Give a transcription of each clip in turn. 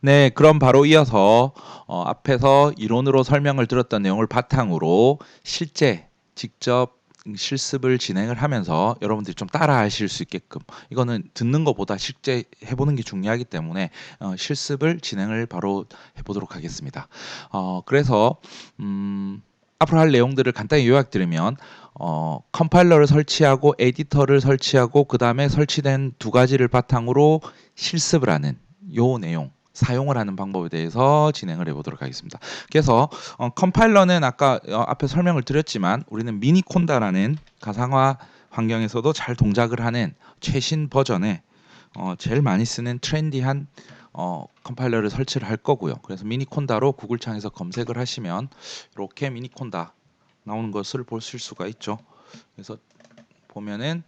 네, 그럼 바로 이어서 앞에서 이론으로 설명을 들었던 내용을 바탕으로 실제 직접 실습을 진행을 하면서 여러분들이 좀 따라 하실 수 있게끔 이거는 듣는 것보다 실제 해보는 게 중요하기 때문에 실습을 진행을 바로 해보도록 하겠습니다. 그래서 앞으로 할 내용들을 간단히 요약드리면 컴파일러를 설치하고 에디터를 설치하고 그 다음에 설치된 두 가지를 바탕으로 실습을 하는 요 내용 사용을 하는 방법에 대해서 진행을 해보도록 하겠습니다. 그래서 컴파일러는 아까 앞에 설명을 드렸지만 우리는 미니콘다라는 가상화 환경에서도 잘 동작을 하는 최신 버전의 제일 많이 쓰는 트렌디한 컴파일러를 설치를 할 거고요. 그래서 미니콘다로 구글 창에서 검색을 하시면 이렇게 미니콘다 나오는 것을 보실 수가 있죠. 그래서 보면은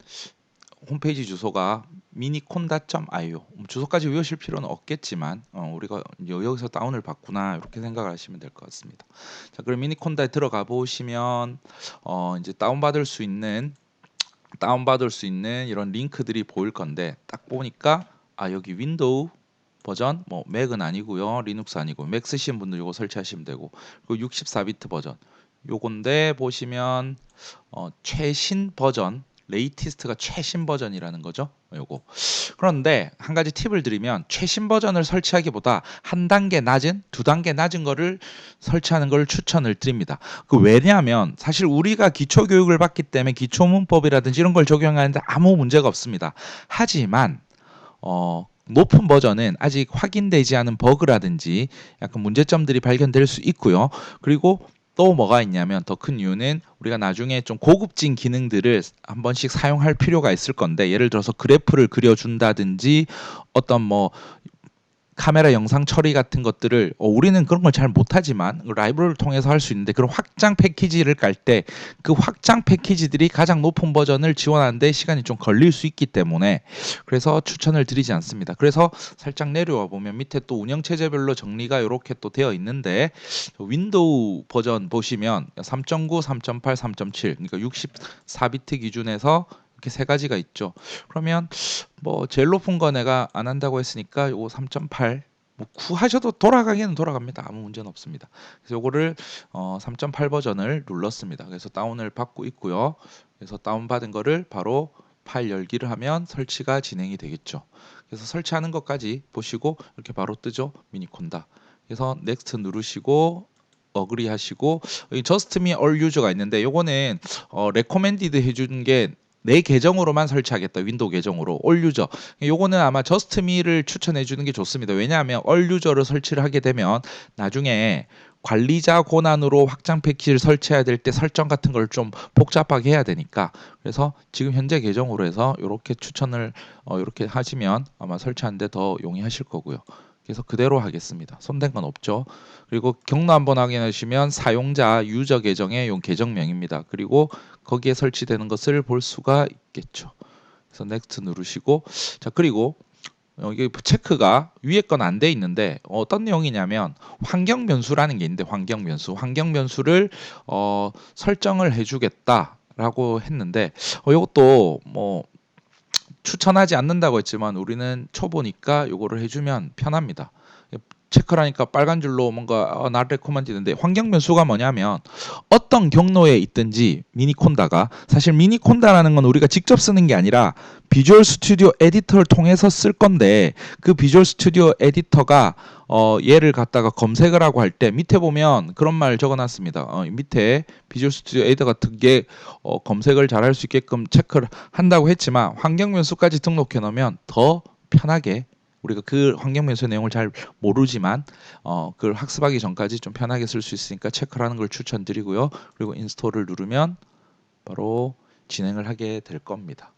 홈페이지 주소가 miniconda.io 주소까지 외우실 필요는 없겠지만 우리가 여기서 다운을 받구나 이렇게 생각을 하시면 될 것 같습니다. 자, 그럼 미니콘다에 들어가 보시면 이제 다운받을 수 있는 이런 링크들이 보일 건데 딱 보니까 여기 윈도우 버전 뭐 맥은 아니고요, 리눅스 아니고 맥 쓰시는 분들 이거 설치하시면 되고 그리고 64비트 버전 요건데 보시면 최신 버전 레이티스트가 최신 버전이라는 거죠. 요거. 그런데 한 가지 팁을 드리면 최신 버전을 설치하기보다 한 단계 낮은, 두 단계 낮은 거를 설치하는 걸 추천을 드립니다. 왜냐하면 사실 우리가 기초 교육을 받기 때문에 기초 문법이라든지 이런 걸 적용하는데 아무 문제가 없습니다. 하지만 높은 버전은 아직 확인되지 않은 버그라든지 약간 문제점들이 발견될 수 있고요. 그리고 또 뭐가 있냐면 더 큰 이유는 우리가 나중에 좀 고급진 기능들을 한 번씩 사용할 필요가 있을 건데 예를 들어서 그래프를 그려준다든지 어떤 뭐 카메라 영상 처리 같은 것들을 우리는 그런 걸 잘 못하지만 라이브러리를 통해서 할 수 있는데 그런 확장 패키지를 깔 때 그 확장 패키지들이 가장 높은 버전을 지원하는데 시간이 좀 걸릴 수 있기 때문에 그래서 추천을 드리지 않습니다. 그래서 살짝 내려와 보면 밑에 또 운영체제별로 정리가 이렇게 또 되어 있는데 윈도우 버전 보시면 3.9, 3.8, 3.7 그러니까 64비트 기준에서 이렇게 세 가지가 있죠. 그러면 뭐 제일 높은 거 내가 안 한다고 했으니까 요거 3.8 뭐 구하셔도 돌아가기는 돌아갑니다. 아무 문제는 없습니다. 그래서 요거를 3.8 버전을 눌렀습니다. 그래서 다운을 받고 있고요. 그래서 다운받은 거를 바로 파일 열기를 하면 설치가 진행이 되겠죠. 그래서 설치하는 것까지 보시고 이렇게 바로 뜨죠. 미니콘다. 그래서 넥스트 누르시고 어그리 하시고 여기 저스트 미 얼 유저가 있는데 요거는 레코멘디드 해주는 게 내 계정으로만 설치하겠다. 윈도우 계정으로 올 유저. 요거는 아마 저스트 미를 추천해 주는 게 좋습니다. 왜냐하면 얼 유저를 설치를 하게 되면 나중에 관리자 권한으로 확장 패키지를 설치해야 될 때 설정 같은 걸 좀 복잡하게 해야 되니까 그래서 지금 현재 계정으로 해서 이렇게 추천을 이렇게 하시면 아마 설치하는데 더 용이하실 거고요. 그래서 그대로 하겠습니다. 손댄 건 없죠. 그리고 경로 한번 확인하시면 사용자 유저 계정의 용 계정명입니다. 그리고 거기에 설치되는 것을 볼 수가 있겠죠. 그래서 넥스트 누르시고 자 그리고 여기 체크가 위에 건 안 돼 있는데 어떤 내용이냐면 환경 변수라는 게 있는데 환경 변수를 설정을 해주겠다라고 했는데 이것도 뭐 추천하지 않는다고 했지만 우리는 초보니까 요거를 해주면 편합니다. 체크를 하니까 빨간 줄로 뭔가 나 레코멘드인데 환경 변수가 뭐냐면 어떤 경로에 있든지 미니콘다가 사실 미니콘다라는 건 우리가 직접 쓰는 게 아니라 비주얼 스튜디오 에디터를 통해서 쓸 건데 그 비주얼 스튜디오 에디터가 얘를 갖다가 검색을 하고 할 때 밑에 보면 그런 말 적어놨습니다. 밑에 비주얼 스튜디오 에디터 같은 게 검색을 잘 할 수 있게끔 체크를 한다고 했지만 환경 변수까지 등록해 놓으면 더 편하게 우리가 그 환경 변수 내용을 잘 모르지만 그걸 학습하기 전까지 좀 편하게 쓸 수 있으니까 체크를 하는 걸 추천드리고요. 그리고 인스톨을 누르면 바로 진행을 하게 될 겁니다.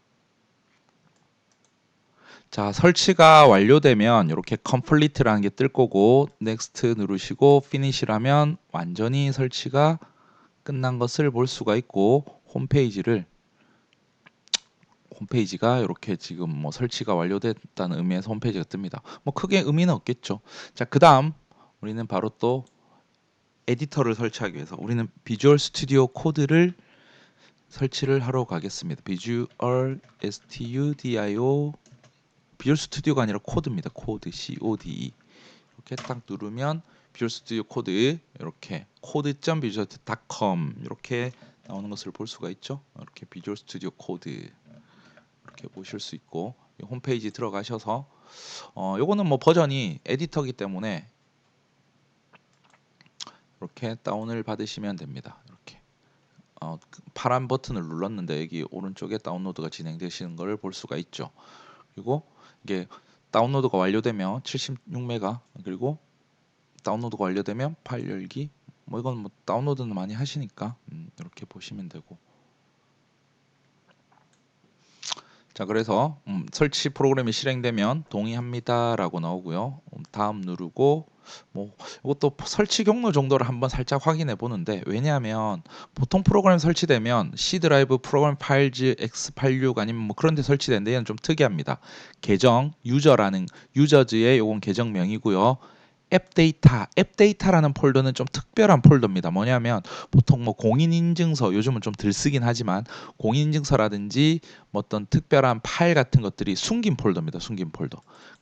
자, 설치가 완료되면 이렇게 complete라는 게 뜰 거고 next 누르시고 finish라면 완전히 설치가 끝난 것을 볼 수가 있고 홈페이지가 이렇게 지금 뭐 설치가 완료됐다는 의미에서 홈페이지가 뜹니다. 뭐 크게 의미는 없겠죠. 자, 그다음 우리는 바로 또 에디터를 설치하기 위해서 우리는 비주얼 스튜디오 코드를 설치를 하러 가겠습니다. 비주얼 STUDIO 비주얼 스튜디오가 아니라 코드입니다. 코드 CODE 이렇게 딱 누르면 비주얼 스튜디오 코드 이렇게 code.visual.com 이렇게 나오는 것을 볼 수가 있죠. 이렇게 비주얼 스튜디오 코드 이렇게 보실 수 있고 홈페이지 들어가셔서 요거는 뭐 버전이 에디터이기 때문에 이렇게 다운을 받으시면 됩니다. 이렇게 파란 버튼을 눌렀는데 여기 오른쪽에 다운로드가 진행되시는 것을 볼 수가 있죠. 그리고 이게 다운로드가 완료되면 76메가 그리고 다운로드가 완료되면 파일 열기 뭐 이건 뭐 다운로드는 많이 하시니까 이렇게 보시면 되고 자 그래서 설치 프로그램이 실행되면 동의합니다라고 나오고요. 다음 누르고 뭐 이것도 설치 경로 정도를 한번 살짝 확인해 보는데 왜냐하면 보통 프로그램 설치되면 C 드라이브 프로그램 파일즈 x86 아니면 뭐 그런 데 설치되는데 얘는 좀 특이합니다. 계정 유저라는 유저즈의 요건 계정명이고요. 앱 데이터라는 폴더는 좀 특별한 폴더입니다. 뭐냐면 보통 뭐 공인인증서 요즘은 좀 덜 쓰긴 하지만 공인인증서라든지 뭐 어떤 특별한 파일 같은 것들이 숨긴 폴더입니다. 숨긴 폴더.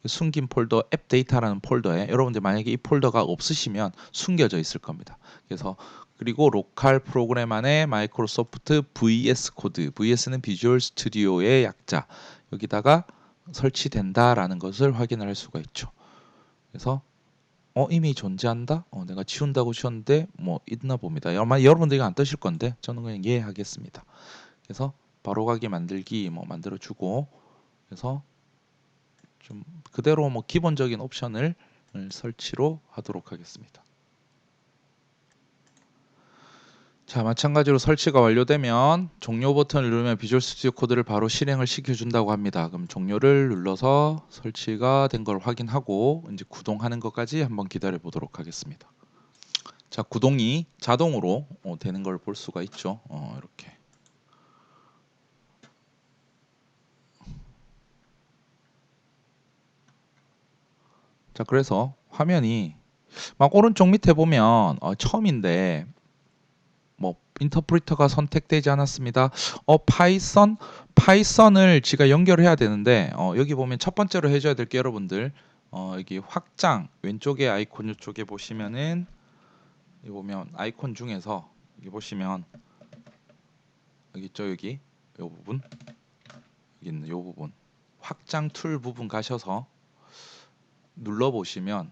숨긴 폴더 앱 데이터라는 폴더에 여러분들 만약에 이 폴더가 없으시면 숨겨져 있을 겁니다. 그래서 그리고 로컬 프로그램 안에 마이크로소프트 VS 코드, VS는 비주얼 스튜디오의 약자. 여기다가 설치된다라는 것을 확인을 할 수가 있죠. 그래서 이미 존재한다? 내가 지운다고 지웠는데 뭐 있나 봅니다. 아마 여러분들 이거 안 뜨실 건데 저는 그냥 이해하겠습니다. 그래서 바로 가기 만들기 뭐 만들어 주고 그래서 좀 그대로 뭐 기본적인 옵션을 설치로 하도록 하겠습니다. 자 마찬가지로 설치가 완료되면 종료 버튼을 누르면 비주얼 스튜디오 코드를 바로 실행을 시켜준다고 합니다. 그럼 종료를 눌러서 설치가 된 걸 확인하고 이제 구동하는 것까지 한번 기다려 보도록 하겠습니다. 자 구동이 자동으로 되는 걸 볼 수가 있죠. 이렇게 자 그래서 화면이 막 오른쪽 밑에 보면 처음인데 뭐 인터프리터가 선택되지 않았습니다. 파이썬을 제가 연결해야 되는데 여기 보면 첫 번째로 해줘야 될 게 여러분들 여기 확장 왼쪽에 아이콘 이쪽에 보시면은 여기 보면 아이콘 중에서 여기 보시면 여기 있죠 여기 이 부분 여기 있는 이 부분 확장 툴 부분 가셔서 눌러 보시면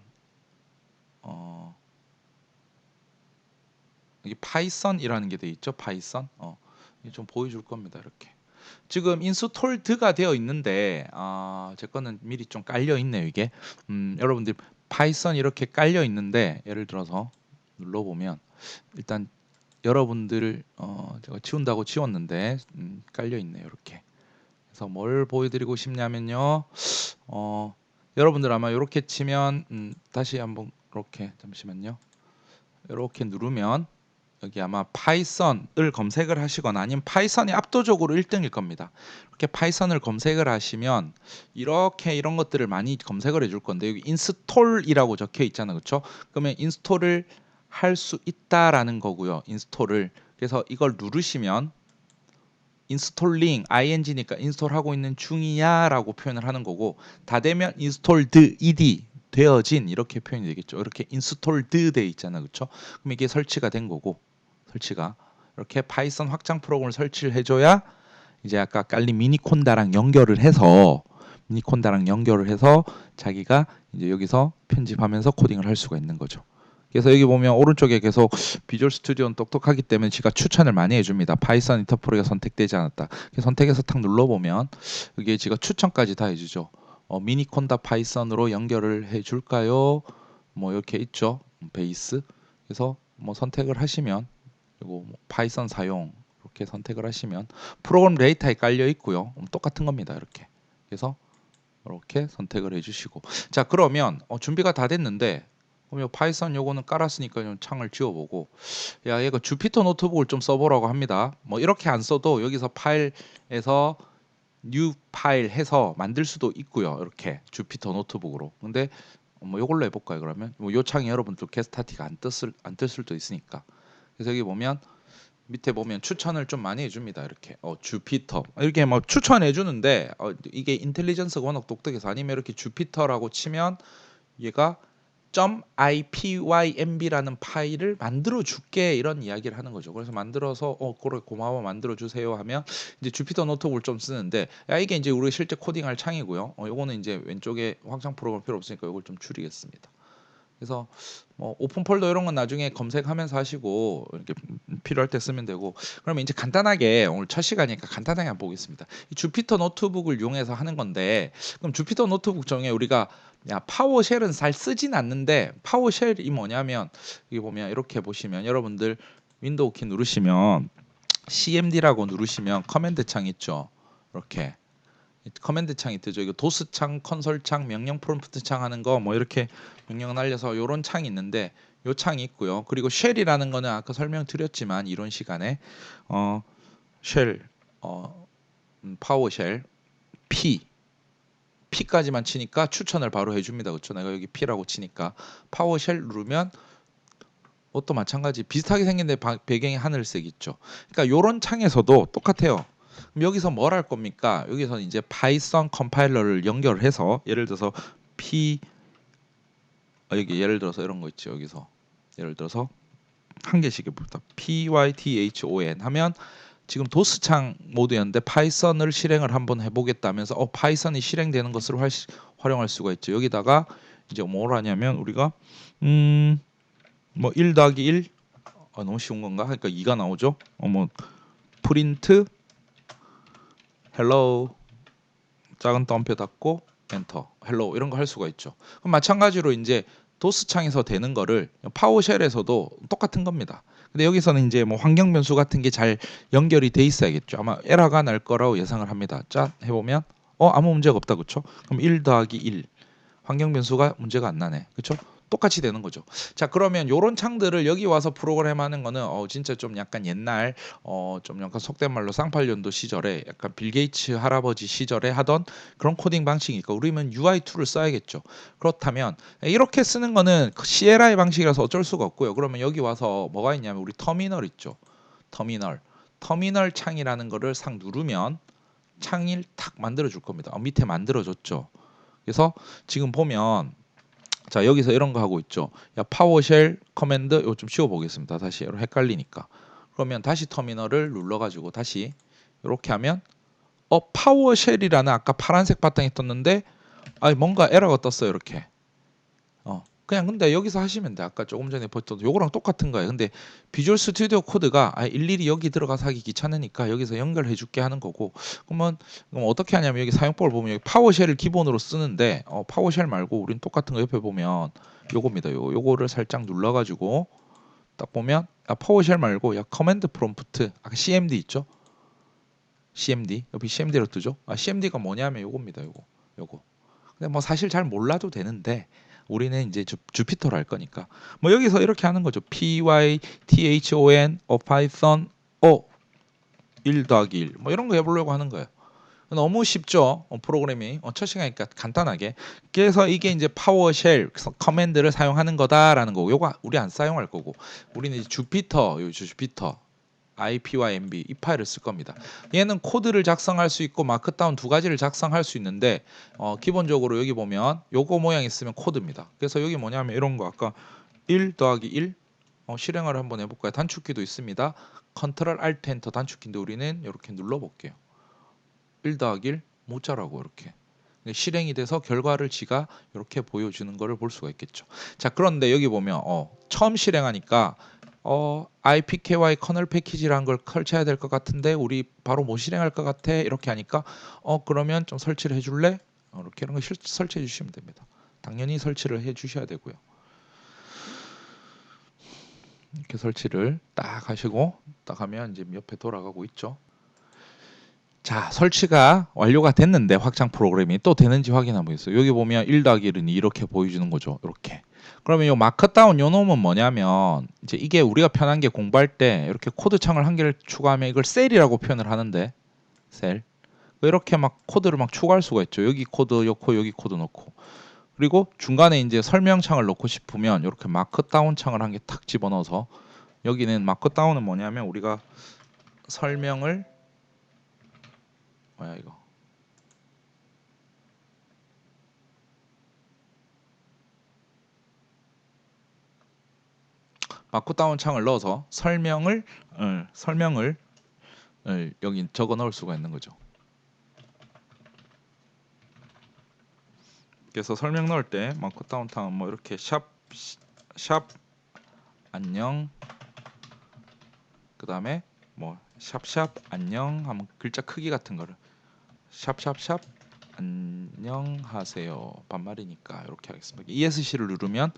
여기 파이썬이라는 게 돼 있죠 파이썬 이게 좀 보여줄 겁니다 이렇게 지금 인스톨드가 되어 있는데 제 거는 미리 좀 깔려 있네요 이게 여러분들 파이썬 이렇게 깔려 있는데 예를 들어서 눌러 보면 일단 여러분들 제가 지운다고 지웠는데 깔려 있네요 이렇게 그래서 뭘 보여드리고 싶냐면요 여러분들 아마 이렇게 치면 다시 한번 이렇게 잠시만요 이렇게 누르면 여기 아마 파이썬을 검색을 하시거나 아니면 파이썬이 압도적으로 1등일 겁니다. 이렇게 파이썬을 검색을 하시면 이렇게 이런 것들을 많이 검색을 해줄 건데 여기 인스톨이라고 적혀 있잖아요. 그렇죠? 그러면 인스톨을 할 수 있다라는 거고요. 인스톨을 그래서 이걸 누르시면 인스톨링 ing니까 인스톨하고 있는 중이야라고 표현을 하는 거고 다 되면 인스톨드 ed 되어진 이렇게 표현이 되겠죠. 이렇게 인스톨드 돼 있잖아요. 그렇죠? 그럼 이게 설치가 된 거고 설치가 이렇게 파이썬 확장 프로그램을 설치를 해줘야 이제 아까 깔린 미니콘다랑 연결을 해서 자기가 이제 여기서 편집하면서 코딩을 할 수가 있는 거죠. 그래서 여기 보면 오른쪽에 계속 비주얼 스튜디오는 똑똑하기 때문에 제가 추천을 많이 해줍니다. 파이썬 인터프레가 선택되지 않았다. 선택해서 탁 눌러보면 여기에 제가 추천까지 다 해주죠. 미니콘다 파이썬으로 연결을 해줄까요? 뭐 이렇게 있죠. 베이스. 그래서 뭐 선택을 하시면 그리고 뭐 파이썬 사용 이렇게 선택을 하시면 프로그램 데이터에 깔려 있고요. 똑같은 겁니다. 이렇게. 그래서 이렇게 선택을 해주시고 자 그러면 준비가 다 됐는데 그럼 파이썬 요거는 깔았으니까 좀 창을 지워보고 야 얘가 주피터 노트북을 좀 써보라고 합니다. 뭐 이렇게 안 써도 여기서 파일에서 뉴 파일 해서 만들 수도 있고요. 이렇게 주피터 노트북으로. 근데 뭐 요걸로 해볼까요? 그러면 뭐요 창이 여러분들 게스타티가 안 뜰 수도 있으니까. 그래서 여기 보면 밑에 보면 추천을 좀 많이 해줍니다. 이렇게 주피터 이렇게 뭐 추천해 주는데 이게 인텔리전스가 워낙 독특해서 아니면 이렇게 주피터라고 치면 얘가 .ipymb라는 파일을 만들어 줄게 이런 이야기를 하는 거죠. 그래서 만들어서 그래 고마워 만들어 주세요 하면 이제 주피터 노트북을 좀 쓰는데 이게 이제 우리 실제 코딩할 창이고요. 요거는 이제 왼쪽에 확장 프로그램 필요 없으니까 이걸 좀 줄이겠습니다. 그래서 뭐 오픈 폴더 이런 건 나중에 검색하면서 하시고 이렇게 필요할 때 쓰면 되고 그러면 이제 간단하게 오늘 첫 시간이니까 간단하게 한번 보겠습니다. 이 주피터 노트북을 이용해서 하는 건데 그럼 주피터 노트북 중에 우리가 파워쉘은 잘 쓰진 않는데 파워쉘이 뭐냐면 여기 보면 이렇게 보시면 여러분들 윈도우 키 누르시면 CMD라고 누르시면 커맨드 창 있죠. 이렇게 커맨드 창이 뜨죠. 이거 도스 창, 컨솔 창, 명령 프롬프트 창 하는 거 뭐 이렇게 명령 날려서 요런 창이 있는데 요 창이 있고요. 그리고 쉘이라는 거는 아까 설명드렸지만 이론 시간에 쉘 파워쉘 P까지만 치니까 추천을 바로 해줍니다. 그렇죠? 내가 여기 P라고 치니까 파워쉘 누르면 또 마찬가지 비슷하게 생긴데 배경이 하늘색 있죠. 그러니까 요런 창에서도 똑같아요. 그럼 여기서 뭘 할 겁니까? 여기서 이제 파이썬 컴파일러를 연결해서 예를 들어서 여기 예를 들어서 이런 거 있죠. 여기서 예를 들어서 한 개씩 해봅니다. python 하면 지금 도스창 모드였는데 파이썬을 실행을 한번 해보겠다면서 파이썬이 실행되는 것을 활용할 수가 있죠. 여기다가 이제 뭘 하냐면 우리가 뭐 1 더하기 1 너무 쉬운 건가? 그러니까 2가 나오죠. 뭐 프린트 헬로 작은 따옴표 닫고 엔터 헬로 이런 거 할 수가 있죠. 그럼 마찬가지로 이제 도스 창에서 되는 거를 파워쉘에서도 똑같은 겁니다. 근데 여기서는 이제 뭐 환경 변수 같은 게 잘 연결이 돼 있어야겠죠. 아마 에러가 날 거라고 예상을 합니다. 짠 해보면 아무 문제가 없다 그렇죠? 그럼 1 더하기 1 환경 변수가 문제가 안 나네. 그렇죠? 똑같이 되는 거죠. 자, 그러면 요런 창들을 여기 와서 프로그램 하는 거는 진짜 좀 약간 옛날 좀 약간 속된 말로 쌍팔년도 시절에 약간 빌 게이츠 할아버지 시절에 하던 그런 코딩 방식이니까 우리는 UI2를 써야겠죠. 그렇다면 이렇게 쓰는 거는 CLI 방식이라서 어쩔 수가 없고요. 그러면 여기 와서 뭐가 있냐면 우리 터미널 있죠. 터미널 창이라는 거를 싹 누르면 창을 탁 만들어 줄 겁니다. 밑에 만들어 줬죠. 그래서 지금 보면 자 여기서 이런 거 하고 있죠. 파워쉘 커맨드 이거 좀 씌워 보겠습니다. 다시 헷갈리니까. 그러면 다시 터미널을 눌러가지고 다시 이렇게 하면 파워쉘이라는 아까 파란색 바탕이 떴는데 뭔가 에러가 떴어요. 이렇게. 그냥 근데 여기서 하시면 돼. 아까 조금 전에 봤던 요거랑 똑같은 거예요. 근데 비주얼 스튜디오 코드가 일일이 여기 들어가서 하기 귀찮으니까 여기서 연결해 줄게 하는 거고. 그럼 어떻게 하냐면 여기 사용법을 보면 여기 파워쉘을 기본으로 쓰는데 파워쉘 말고 우린 똑같은 거 옆에 보면 요겁니다. 요거를 살짝 눌러 가지고 딱 보면 파워쉘 말고 커맨드 프롬프트 아까 CMD 있죠? CMD 여기 CMD로 뜨죠? CMD가 뭐냐면 요겁니다. 요거. 근데 뭐 사실 잘 몰라도 되는데 우리는 이제 주피터로 할 거니까 뭐 여기서 이렇게 하는 거죠. python python 1 더하기 1 뭐 이런 거 해보려고 하는 거예요. 너무 쉽죠. 프로그램이 첫 시간이니까 간단하게. 그래서 이게 이제 파워쉘 커맨드를 사용하는 거다라는 거고 요거 우리 안 사용할 거고 우리는 이제 주피터 IPYMB 이 파일을 쓸 겁니다. 얘는 코드를 작성할 수 있고 마크다운 두 가지를 작성할 수 있는데 기본적으로 여기 보면 요거 모양 있으면 코드입니다. 그래서 여기 뭐냐면 이런 거 아까 1 더하기 1 실행을 한번 해볼까요? 단축키도 있습니다. 컨트롤 알트 엔터 단축키인데 우리는 이렇게 눌러볼게요. 1 더하기 1 모자라고 이렇게 실행이 돼서 결과를 지가 이렇게 보여주는 것을 볼 수가 있겠죠. 자 그런데 여기 보면 처음 실행하니까 IPKY 커널 패키지라는 걸 설치해야 될 것 같은데 우리 바로 못 실행할 것 같아 이렇게 하니까 그러면 좀 설치를 해줄래? 이렇게 이런 거 설치해 주시면 됩니다. 당연히 설치를 해 주셔야 되고요. 이렇게 설치를 딱 하시고 딱 하면 이제 옆에 돌아가고 있죠. 자 설치가 완료가 됐는데 확장 프로그램이 또 되는지 확인하고 보겠어요. 여기 보면 1 더하기 1은 이렇게 보여주는 거죠. 이렇게. 그러면 이 마크다운 요 놈은 뭐냐면 이제 이게 우리가 편한 게 공부할 때 이렇게 코드 창을 한 개를 추가하면 이걸 셀이라고 표현을 하는데 셀 이렇게 막 코드를 막 추가할 수가 있죠. 여기 코드 넣고 여기 코드 넣고 그리고 중간에 이제 설명창을 넣고 싶으면 이렇게 마크다운 창을 한 개 탁 집어넣어서 여기는 마크다운은 뭐냐면 우리가 설명을 뭐야 이거 마크다운 창을 넣어서 설명을 여기 적어 넣을 수가 있는 거죠. 그래서 설명 넣을 때 마크다운 창은 뭐 이렇게 샵 안녕 그다음에 뭐 샵샵 안녕 하면 글자 크기 같은 거를 샵샵샵 안녕하세요 반말이니까 이렇게 하겠습니다. ESC를 누르면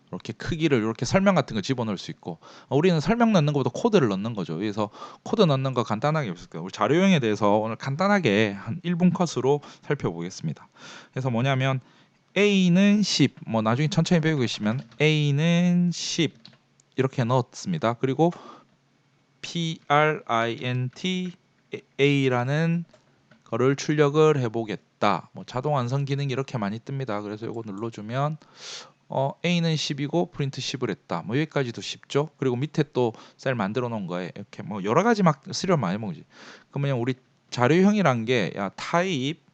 이렇게 크기를 이렇게 설명 같은 거 집어넣을 수 있고 우리는 설명 넣는 것보다 코드를 넣는 거죠. 그래서 코드 넣는 거 간단하게 볼게요. 우리 자료형에 대해서 오늘 간단하게 한 1분 컷으로 살펴보겠습니다. 그래서 뭐냐면 A는 10, 뭐 나중에 천천히 배우고 계시면 A는 10 이렇게 넣었습니다. 그리고 print A라는 거를 출력을 해보겠다. 뭐 자동 완성 기능이 이렇게 많이 뜹니다. 그래서 이거 눌러주면 A는 10이고 프린트 10을 했다. 뭐 여기까지도 쉽죠. 그리고 밑에 또 셀 만들어 놓은 거에 이렇게 뭐 여러 가지 막 쓰려 많이 먹지. 그러면 우리 자료형이란 게 타입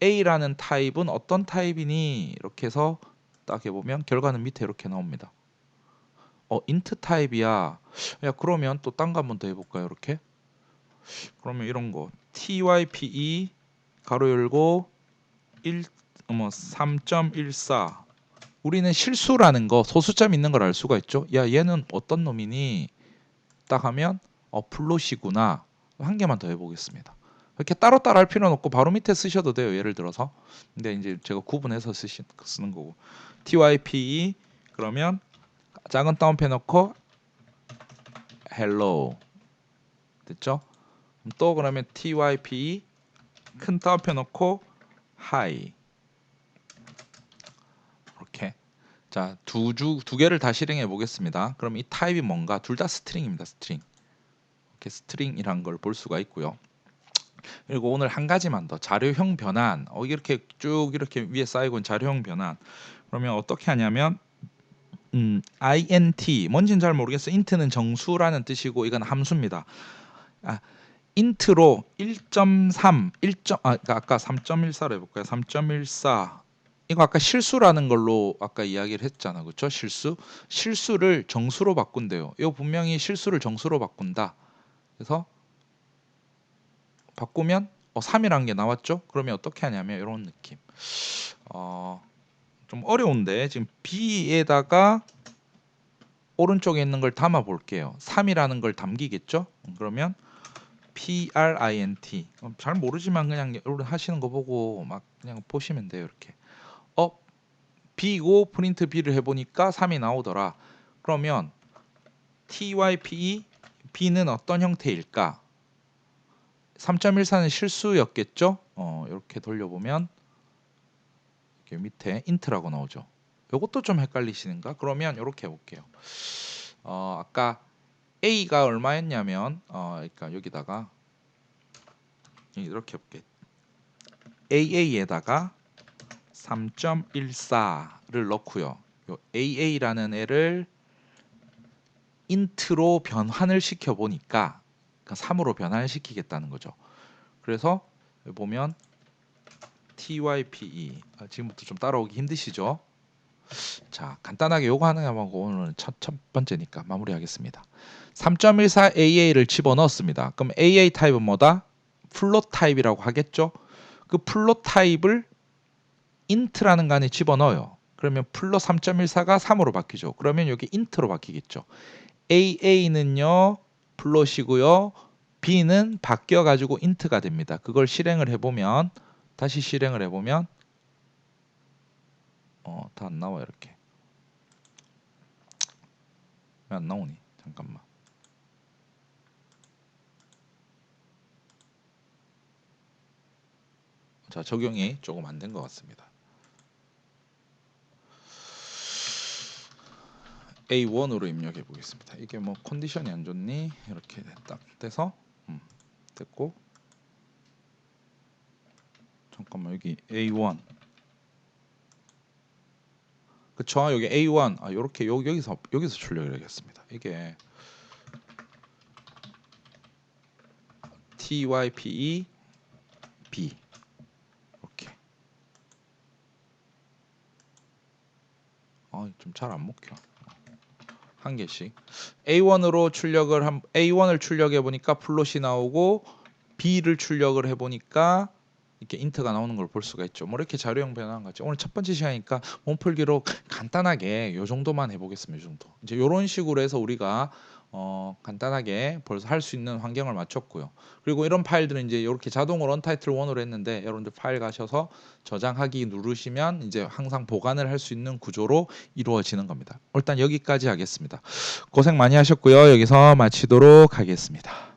A라는 타입은 어떤 타입이니 이렇게 해서 딱 해보면 결과는 밑에 이렇게 나옵니다. 인트 타입이야. 그러면 또 딴 거 한번 더 해볼까요? 이렇게. 그러면 이런 거 type 가로 열고 3.14 우리는 실수라는 거 소수점 있는 걸 알 수가 있죠. 얘는 어떤 놈이니 딱 하면 플롯이구나. 한 개만 더 해보겠습니다. 이렇게 따로따로 할 필요는 없고 바로 밑에 쓰셔도 돼요. 예를 들어서 근데 이제 제가 구분해서 쓰는 거고 type 그러면 작은 따옴표 넣고 hello 됐죠? 또 그러면 type 큰 따옴표 넣고 hi 이렇게 자 두 개를 다 실행해 보겠습니다. 그럼 이 타입이 뭔가 둘 다 스트링입니다. 스트링 이렇게 스트링이란 걸 볼 수가 있고요. 그리고 오늘 한 가지만 더 자료형 변환 이렇게 쭉 이렇게 위에 쌓이고 있는 자료형 변환 그러면 어떻게 하냐면 int 뭔지는 잘 모르겠어요. int는 정수라는 뜻이고 이건 함수입니다. int로 1.3 그러니까 아까 3.14로 해볼까요? 3.14 이거 아까 실수라는 걸로 아까 이야기를 했잖아, 그렇죠? 실수를 정수로 바꾼대요. 이거 분명히 실수를 정수로 바꾼다. 그래서 바꾸면 3이라는 게 나왔죠? 그러면 어떻게 하냐면 이런 느낌. 좀 어려운데 지금 B에다가 오른쪽에 있는 걸 담아 볼게요. 3이라는 걸 담기겠죠? 그러면 print 잘 모르지만 그냥 여러분 하시는 거 보고 막 그냥 보시면 돼요. 이렇게 B고 프린트 B를 해보니까 3이 나오더라. 그러면 type B는 어떤 형태일까? 3.14는 실수였겠죠? 이렇게 돌려보면 이렇게 밑에 int라고 나오죠. 이것도 좀 헷갈리시는가? 그러면 이렇게 해볼게요. 아까 A가 얼마였냐면 그러니까 여기다가 이렇게 해볼게. AA에다가 3.14를 넣고요. 요 AA라는 애를 int로 변환을 시켜 보니까 3으로 변환을 시키겠다는 거죠. 그래서 보면 type 지금부터 좀 따라오기 힘드시죠? 자, 간단하게 요거 하나만 하고 오늘은 첫 번째니까 마무리하겠습니다. 3.14 AA를 집어넣었습니다. 그럼 AA 타입은 뭐다? 플롯 타입이라고 하겠죠? 그 플롯 타입을 int라는 거 안에 집어넣어요. 그러면 플롯 3.14가 3으로 바뀌죠. 그러면 여기 int로 바뀌겠죠. AA는요 플롯이고요. B는 바뀌어 가지고 int가 됩니다. 그걸 실행을 해보면 다시 실행을 해보면 다 안 나와 이렇게. 왜 안 나오니? 잠깐만. 자, 적용이 조금 안 된 것 같습니다. A1으로 입력해 보겠습니다. 이게 뭐 컨디션이 안 좋니? 이렇게 딱 돼서 됐고 잠깐만 여기 A1 그쵸? 여기 A1 이렇게 여기서 출력을 하겠습니다. 이게 type B 이렇게 좀 잘 안 먹혀. 한 개씩. A1으로 A1을 출력해 보니까 플롯이 나오고 B를 출력을 해 보니까 이렇게 인트가 나오는 걸 볼 수가 있죠. 뭐 이렇게 자료형 변환 같죠. 오늘 첫 번째 시간이니까 몸풀기로 간단하게 요 정도만 해보겠습니다. 이 정도. 이제 이런 식으로 해서 우리가 간단하게 벌써 할 수 있는 환경을 맞췄고요. 그리고 이런 파일들은 이제 이렇게 자동으로 언타이틀 1으로 했는데 여러분들 파일 가셔서 저장하기 누르시면 이제 항상 보관을 할 수 있는 구조로 이루어지는 겁니다. 일단 여기까지 하겠습니다. 고생 많이 하셨고요. 여기서 마치도록 하겠습니다.